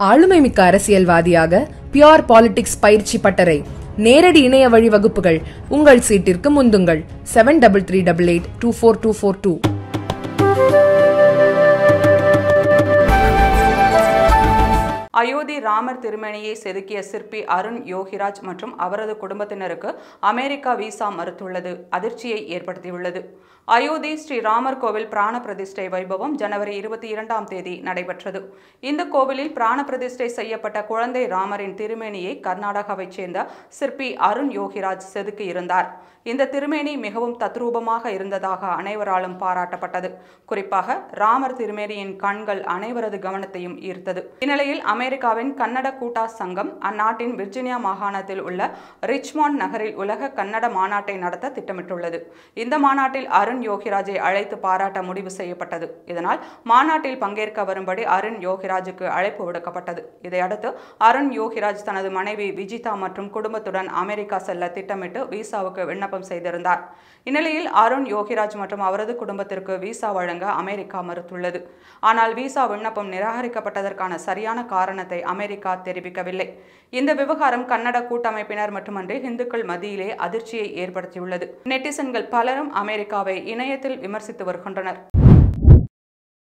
ஆளுமைமிக்க அரசியல்வாதியாக pure politics பயிற்சி பட்டறை, நேரடி இணைய வழி வகுப்புகள். உங்கள் சீட்டிற்கு முந்துங்கள். 7388824242. அயோத்தி ராமர் திருமேனியை செதுக்கிய சிற்பி அருண் யோகிராஜ் மற்றும் அவரது குடும்பத்தினருக்கு அமெரிக்கா விசா மறுத்துள்ளது அதிர்ச்சியை ஏற்படுத்தியுள்ளது. அயோத்தி ஸ்ரீ ராமர் கோவில் பிராண பிரதிஷ்டை வைபவம் ஜனவரி 22ஆம் தேதி நடைபெற்றது. இந்த கோவிலில் பிராண பிரதிஷ்டை செய்யப்பட்ட குழந்தை ராமரின் திருமேனியை கர்நாடகாவைச் சேர்ந்த சிற்பி அருண் யோகிராஜ் செதுக்கியிருந்தார். இந்த திருமேனி மிகவும் தத்ரூபமாக இருந்ததாக அனைவராலும் பாராட்டப்பட்டது. குறிப்பாக ராமர் திருமேனியின் கண்கள் அனைவரது கவனத்தையும் ஈர்த்தது. இந்நிலையில் அமெரிக்காவின் கன்னட கூட்டா சங்கம் அந்நாட்டின் விர்ஜீனியா மாகாணத்தில் உள்ள ரிச்மாண்ட் நகரில் உலக கன்னட மாநாட்டை நடத்த திட்டமிட்டுள்ளது. இந்த மாநாட்டில் அருண் யோகிராஜை அழைத்து பாராட்ட முடிவு செய்யப்பட்டது. இதனால் மாநாட்டில் பங்கேற்க வரும்படி அருண் யோகிராஜுக்கு அழைப்பு விடுக்கப்பட்டது. இதையடுத்து அருண் யோகிராஜ் தனது மனைவி விஜிதா மற்றும் குடும்பத்துடன் அமெரிக்கா செல்ல திட்டமிட்டு விசாவுக்கு விண்ணப்பம் செய்திருந்தார். இந்நிலையில் அருண் யோகிராஜ் மற்றும் அவரது குடும்பத்திற்கு விசா வழங்க அமெரிக்கா மறுத்துள்ளது. ஆனால் விசா விண்ணப்பம் நிராகரிக்கப்பட்டதற்கான சரியான காரணத்தை அமெரிக்கா தெரிவிக்கவில்லை. இந்த விவகாரம் கன்னட கூட்டமைப்பினர் மட்டுமன்றி இந்துக்கள் மத்தியிலே அதிர்ச்சியை ஏற்படுத்தியுள்ளது. நெட்டிசன்கள் பலரும் அமெரிக்காவை இணையத்தில் விமர்சித்து வருகின்றனர்.